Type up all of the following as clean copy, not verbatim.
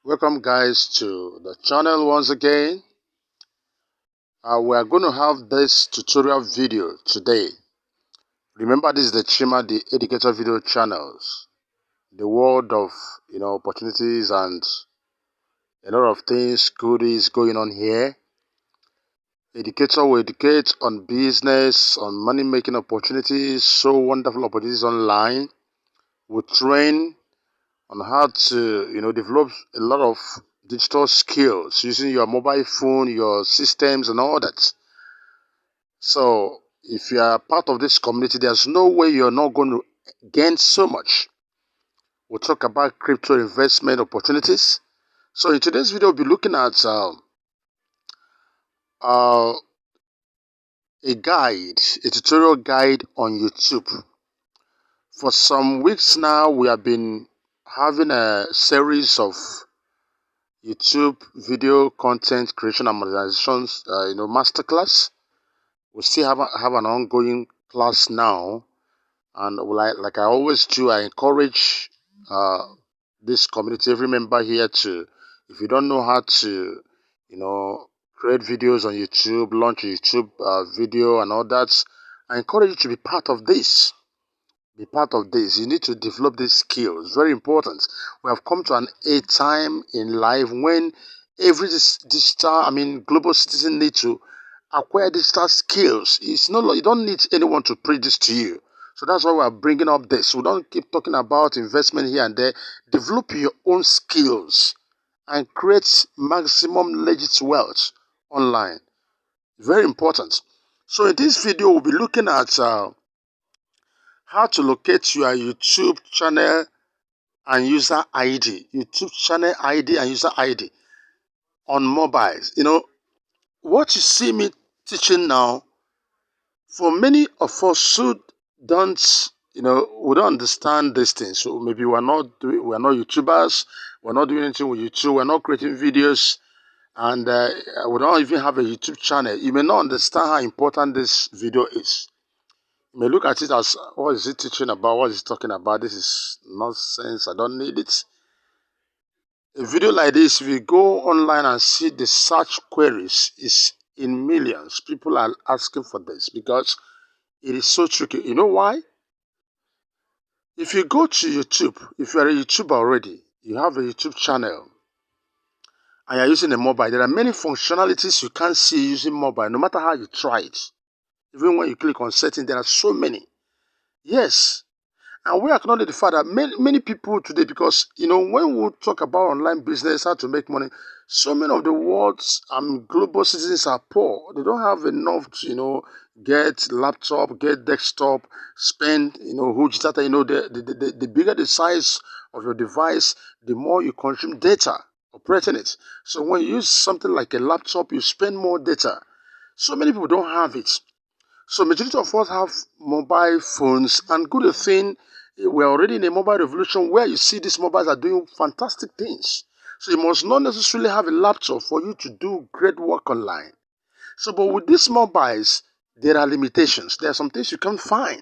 Welcome guys to the channel once again. We are going to have this tutorial video today. Remember, this is the Chima the Educator video channels. The world of opportunities and a lot of things good is going on here. Educator will educate on business, on money making opportunities, so wonderful opportunities online. We train on how to develop a lot of digital skills using your mobile phone, your systems and all that. So if you are part of this community, there's no way you're not going to gain so much. We'll talk about crypto investment opportunities. So in today's video, we'll be looking at uh, a tutorial guide on YouTube. For some weeks now, we have been having a series of YouTube video content creation and monetizations, masterclass. We still have an ongoing class now, and like I always do, I encourage this community, every member here to, if you don't know how to, create videos on YouTube, launch a YouTube video and all that, I encourage you to be part of this. Be part of this. You need to develop these skills. Very important. We have come to a time in life when every global citizen need to acquire digital skills. It's not, you don't need anyone to preach this to you. So that's why we're bringing up this. We don't keep talking about investment here and there. Develop your own skills and create maximum legit wealth online. Very important. So in this video, we'll be looking at how to locate your YouTube channel and user ID. YouTube channel ID and user ID on mobiles. What you see me teaching now, for many of us who don't, we don't understand these things. So maybe we're not YouTubers, we're not doing anything with YouTube, we're not creating videos, and we don't even have a YouTube channel. You may not understand how important this video is. You may look at it as, what is it teaching about? What is it talking about? This is nonsense. I don't need it. A video like this, if you go online and see the search queries, is in millions. People are asking for this because it is so tricky. You know why? If you go to YouTube, if you are a YouTuber already, you have a YouTube channel, and you're using a mobile, there are many functionalities you can't see using mobile, no matter how you try it. Even when you click on settings, there are so many. Yes. And we acknowledge the fact that many people today, because, when we talk about online business, how to make money, so many of the world's global citizens are poor. They don't have enough to, get laptop, get desktop, spend, huge data. The bigger the size of your device, the more you consume data operating it. So when you use something like a laptop, you spend more data. So many people don't have it. So majority of us have mobile phones, and good thing, we're already in a mobile revolution where you see these mobiles are doing fantastic things. So you must not necessarily have a laptop for you to do great work online. So, but with these mobiles, there are limitations. There are some things you can't find.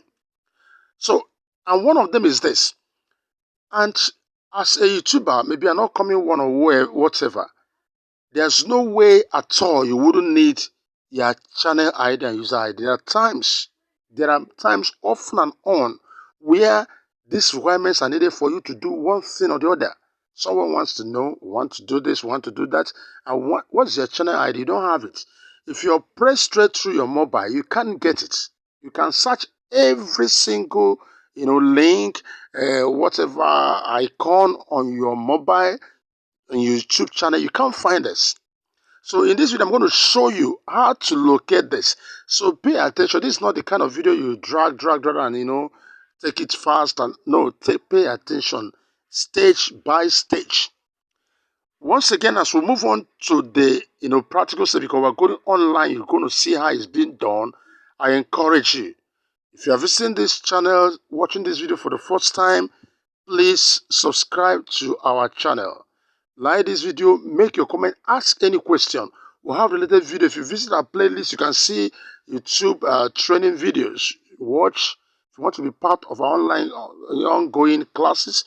So, and one of them is this. And as a YouTuber, maybe you're not coming one or whatever, there's no way at all you wouldn't need your channel ID and user ID. There are times often and on where these requirements are needed for you to do one thing or the other. Someone wants to know, want to do this, want to do that, and what's your channel ID? You don't have it. If you're pressed straight through your mobile, you can't get it. You can search every single, link, whatever icon on your mobile, on YouTube channel, you can't find this. So in this video, I'm going to show you how to locate this. So pay attention. This is not the kind of video you drag, and, take it fast. And no, pay attention stage by stage. Once again, as we move on to the, practical step, because we're going online, you're going to see how it's being done. I encourage you. If you are visiting this channel, watching this video for the first time, please subscribe to our channel. Like this video, make your comment, ask any question. We'll have related video. If you visit our playlist, you can see YouTube training videos. Watch. If you want to be part of our online ongoing classes,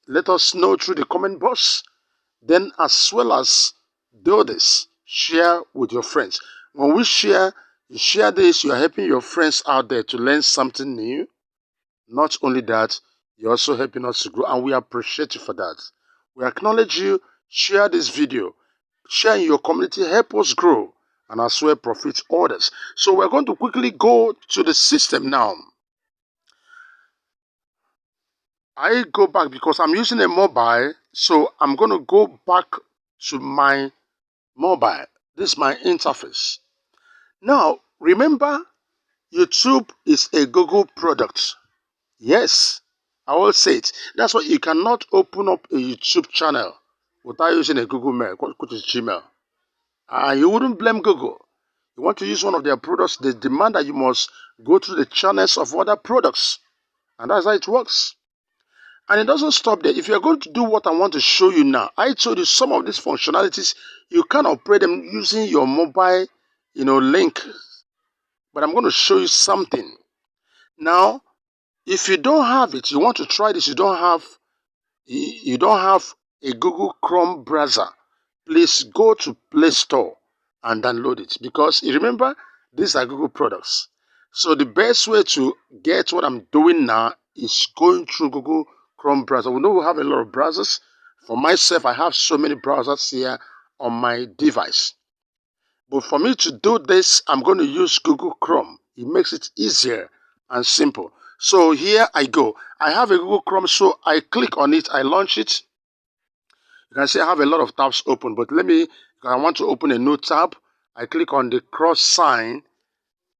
let us know through the comment box. Then as well as do this, share with your friends. When we share, you share this, you are helping your friends out there to learn something new. Not only that, you're also helping us to grow, and we appreciate you for that. We acknowledge you. Share this video. Share in your community. Help us grow and as well profit others. So we're going to quickly go to the system now. I go back because I'm using a mobile, so I'm going to go back to my mobile. This is my interface. Now, remember, YouTube is a Google product. Yes, I will say it. That's why you cannot open up a YouTube channel without using a Google Mail, which is Gmail. You wouldn't blame Google. You want to use one of their products, they demand that you must go through the channels of other products. And that's how it works. And it doesn't stop there. If you're going to do what I want to show you now, I told you some of these functionalities, you can operate them using your mobile, link. But I'm going to show you something. Now, if you don't have it, you want to try this, you don't have a Google Chrome browser, please go to Play Store and download it, because you remember, these are Google products. So the best way to get what I'm doing now is going through Google Chrome browser. We know we have a lot of browsers. For myself, I have so many browsers here on my device. But for me to do this, I'm going to use Google Chrome. It makes it easier and simple. So here I go. I have a Google Chrome, so I click on it, I launch it. You can see I have a lot of tabs open, but I want to open a new tab. I click on the cross sign.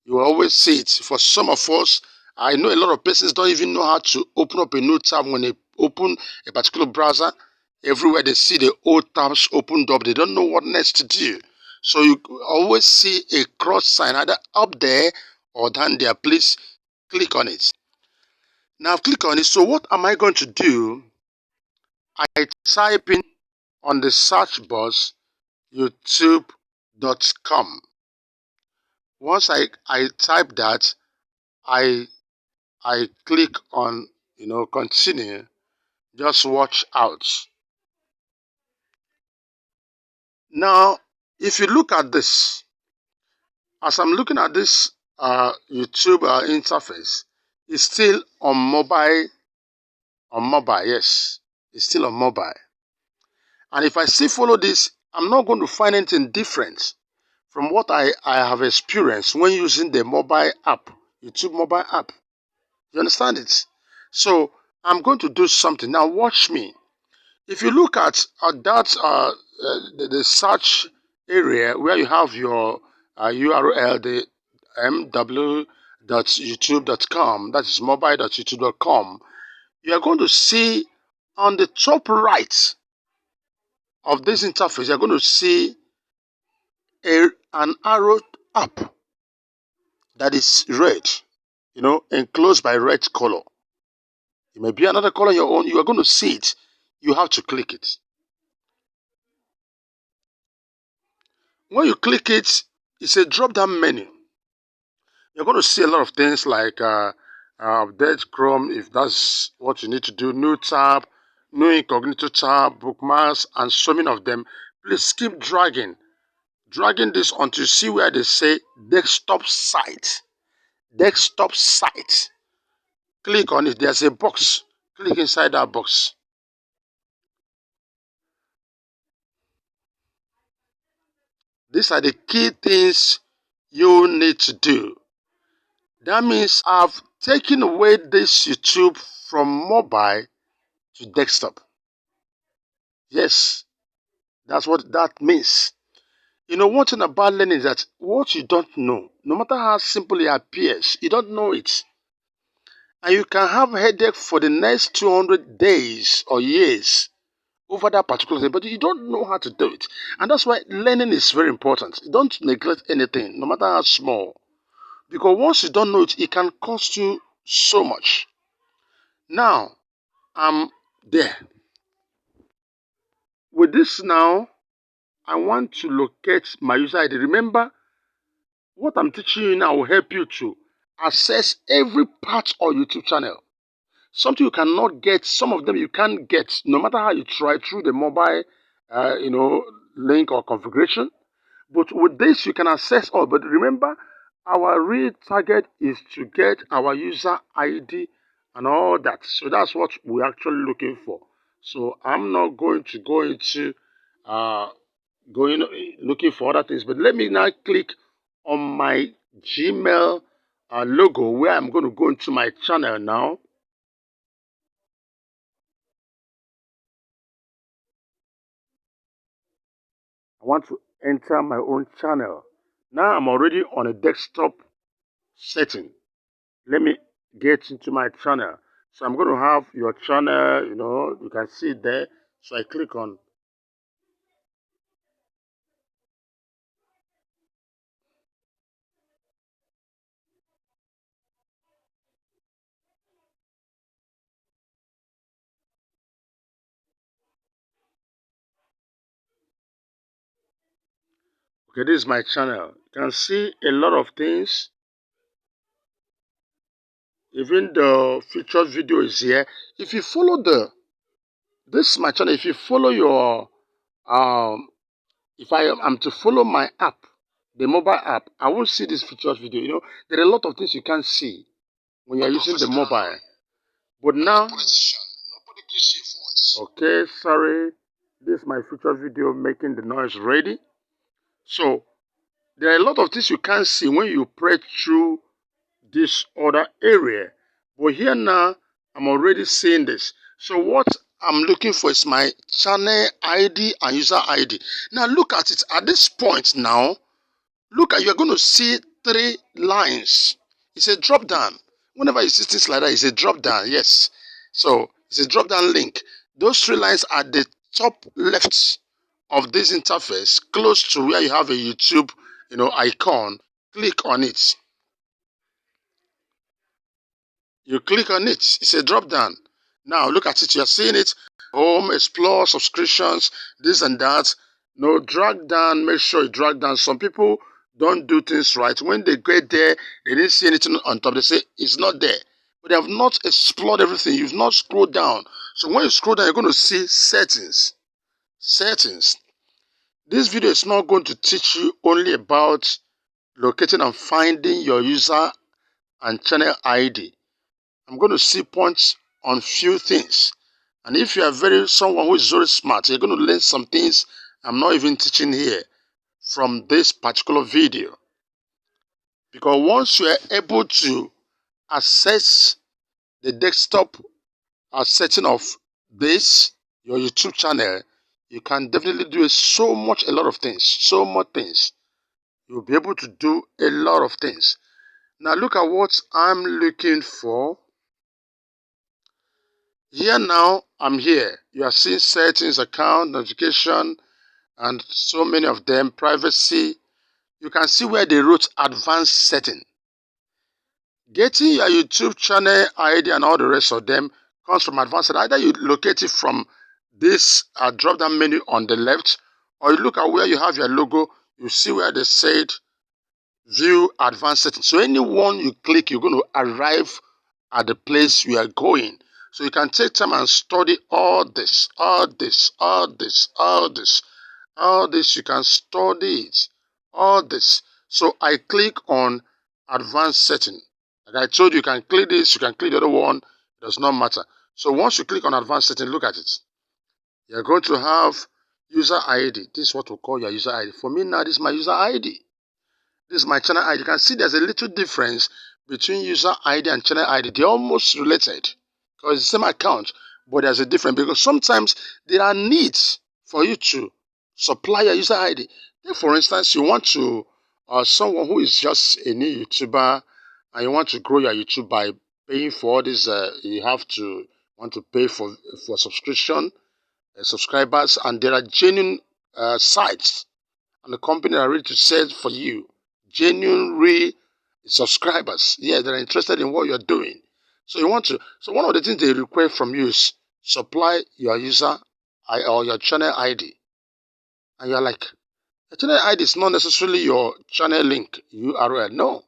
You will always see it. For some of us, I know a lot of persons don't even know how to open up a new tab when they open a particular browser. Everywhere they see the old tabs opened up, they don't know what next to do. So you always see a cross sign either up there or down there. Please click on it. Now click on it. So what am I going to do? I type in on the search box youtube.com. Once I type that, I click on continue. Just watch out. Now, if you look at this, as I'm looking at this YouTube interface, it's still on mobile. On mobile, yes, it's still on mobile. And if I still follow this, I'm not going to find anything different from what I have experienced when using the mobile app, YouTube mobile app. You understand it? So I'm going to do something. Now watch me. If you look at the search area where you have your URL, the mw.youtube.com, that is mobile.youtube.com, you are going to see on the top right of this interface, you're going to see an arrow up that is red, enclosed by red color. It may be another color your own. You are going to see it. You have to click it. When you click it, it's a drop-down menu. You're going to see a lot of things like update Chrome, if that's what you need to do, new tab, new incognito tab, bookmarks, and so many of them. Please keep dragging this until you see where they say desktop site. Desktop site. Click on it. There's a box. Click inside that box. These are the key things you need to do. That means I've taken away this YouTube from mobile to desktop. Yes, that's what that means. One thing about learning is that what you don't know, no matter how simple it appears, you don't know it. And you can have a headache for the next 200 days or years over that particular thing, but you don't know how to do it. And that's why learning is very important. Don't neglect anything, no matter how small. Because once you don't know it, it can cost you so much. Now, I'm there. With this now, I want to locate my user ID. Remember, what I'm teaching you now will help you to access every part of YouTube channel. Something you cannot get, some of them you can't get, no matter how you try through the mobile you know, link or configuration. But with this, you can access all. But remember, our real target is to get our user ID and all that. So that's what we're actually looking for. So I'm not going to go into uh, going looking for other things. But let me now click on my Gmail logo where I'm going to go into my channel now. I want to enter my own channel. Now I'm already on a desktop setting. Let me get into my channel. So I'm going to have your channel, you know, you can see it there. So I click on, okay, this is my channel. You can see a lot of things. Even the featured video is here. If you follow this is my channel. If you follow your, if I am to follow my app, the mobile app, I won't see this featured video. You know, there are a lot of things you can't see when you're using the mobile. But now, okay, sorry. This is my future video making the noise ready. So there are a lot of things you can't see when you press through this other area. But here now, I'm already seeing this. So what I'm looking for is my channel ID and user ID. Now look at it. At this point now, look at, you're going to see three lines. It's a drop down. Whenever you see things like that, it's a drop down. Yes. So it's a drop down link. Those three lines are the top left of this interface, close to where you have a YouTube, you know, icon. Click on it. You click on it. It's a drop down. Now look at it. You're seeing it. Home, explore, subscriptions, this and that. No, drag down. Make sure you drag down. Some people don't do things right. When they get there, they didn't see anything on top. They say it's not there. But they have not explored everything. You've not scrolled down. So when you scroll down, you're going to see settings. Settings. This video is not going to teach you only about locating and finding your user and channel ID. I'm going to see points on few things. And if you are someone who is very smart, you're going to learn some things I'm not even teaching here from this particular video. Because once you are able to access the desktop setting of this, your YouTube channel, you can definitely do a lot of things, so much things. You'll be able to do a lot of things. Now look at what I'm looking for. Here now, I'm here. You are seeing settings, account, notification, and so many of them, privacy. You can see where they wrote advanced setting. Getting your YouTube channel ID and all the rest of them comes from advanced setting. Either you locate it from this drop-down menu on the left, or you look at where you have your logo, you see where they said view advanced settings. So anyone you click, you're going to arrive at the place you are going. So you can take time and study all this, all this, all this, all this, all this. You can study it, all this. So I click on advanced setting. Like I told you, you can click this, you can click the other one. It does not matter. So once you click on advanced setting, look at it. You're going to have user ID. This is what we call your user ID. For me now, this is my user ID. This is my channel ID. You can see there's a little difference between user ID and channel ID. They're almost related because it's the same account, but there's a difference because sometimes there are needs for you to supply your user ID. If, for instance, you want to, someone who is just a new YouTuber and you want to grow your YouTube by paying for all this, you want to pay for subscription, subscribers, and there are genuine sites and the company are ready to sell for you. Genuine, real subscribers. Yeah, they're interested in what you're doing. So so one of the things they require from you is supply your user or your channel ID. And you're like, the channel ID is not necessarily your channel link URL. No.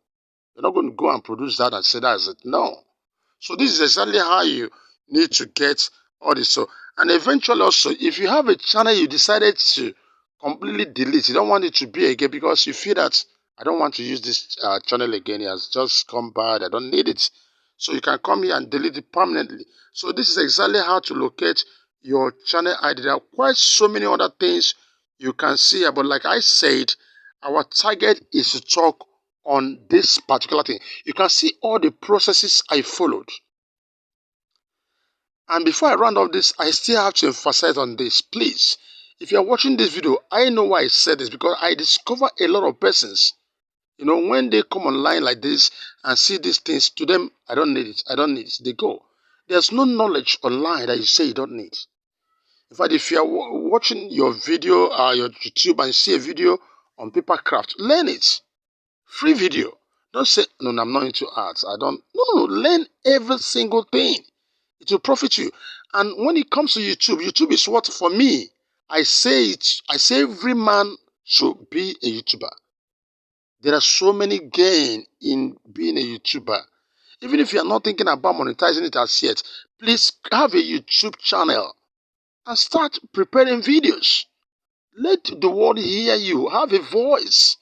You're not going to go and produce that and say that's it. No. So this is exactly how you need to get all this. So And eventually also, if you have a channel you decided to completely delete, you don't want it to be again because you feel that I don't want to use this channel again, it has just come bad, I don't need it. So you can come here and delete it permanently. So this is exactly how to locate your channel ID. There are quite so many other things you can see here, but like I said, our target is to talk on this particular thing. You can see all the processes I followed. And before I round off this, I still have to emphasize on this. Please, if you're watching this video, I know why I said this because I discover a lot of persons, when they come online like this and see these things, to them, I don't need it, I don't need it. They go. There's no knowledge online that you say you don't need. In fact, if you're watching your video, your YouTube, and you see a video on paper craft, learn it. Free video. Don't say, no, I'm not into arts. I don't. No. Learn every single thing. It will profit you. And when it comes to YouTube, YouTube is what, for me, I say every man should be a YouTuber. There are so many gain in being a YouTuber. Even if you are not thinking about monetizing it as yet, please have a YouTube channel and start preparing videos. Let the world hear you. Have a voice.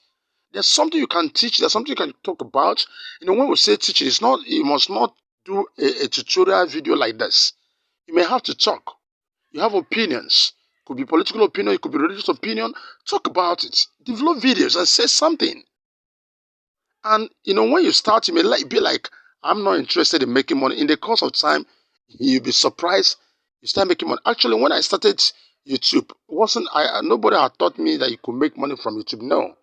There's something you can teach. There's something you can talk about. When we say teaching, it's not, you must not do a tutorial video like this. You may have to talk. You have opinions. It could be political opinion. It could be religious opinion. Talk about it. Develop videos and say something. And, when you start, you may be like, I'm not interested in making money. In the course of time, you'll be surprised. You start making money. Actually, when I started YouTube, nobody had taught me that you could make money from YouTube. No.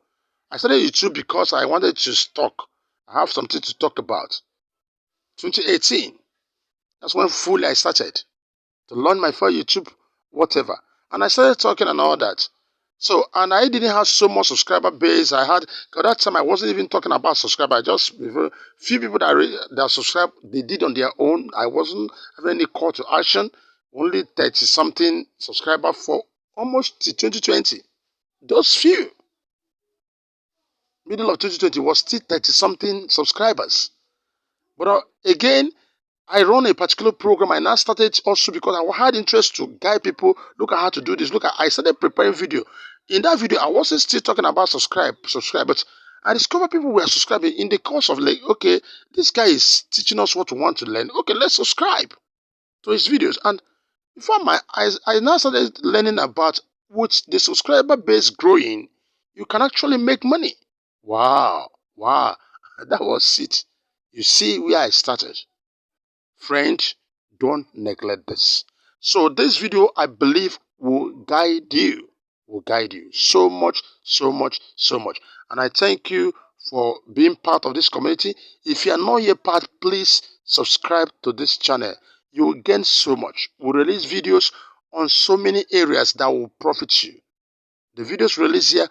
I started YouTube because I wanted to talk. I have something to talk about. 2018. That's when fully I started to learn my first YouTube, whatever. And I started talking and all that. So, and I didn't have so much subscriber base. At that time, I wasn't even talking about subscriber. Just few people that subscribed, they did on their own. I wasn't having any call to action. Only 30-something subscriber for almost 2020. Those few. Middle of 2020 was still 30-something subscribers. But again, I run a particular program. I now started also because I had interest to guide people. Look at how to do this. I started preparing video. In that video, I wasn't still talking about subscribe, but I discovered people were subscribing in the course of okay, this guy is teaching us what we want to learn. Okay, let's subscribe to his videos. And before my eyes, I now started learning about with the subscriber base growing, you can actually make money. Wow, that was it. You see where I started. Friend, don't neglect this. So this video, I believe, will guide you so much. And I thank you for being part of this community. If you are not yet part, please subscribe to this channel. You will gain so much. We'll release videos on so many areas that will profit you. The videos released here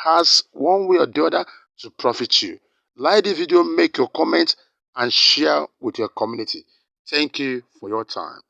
has one way or the other to profit you. Like the video, make your comment, and share with your community. Thank you for your time.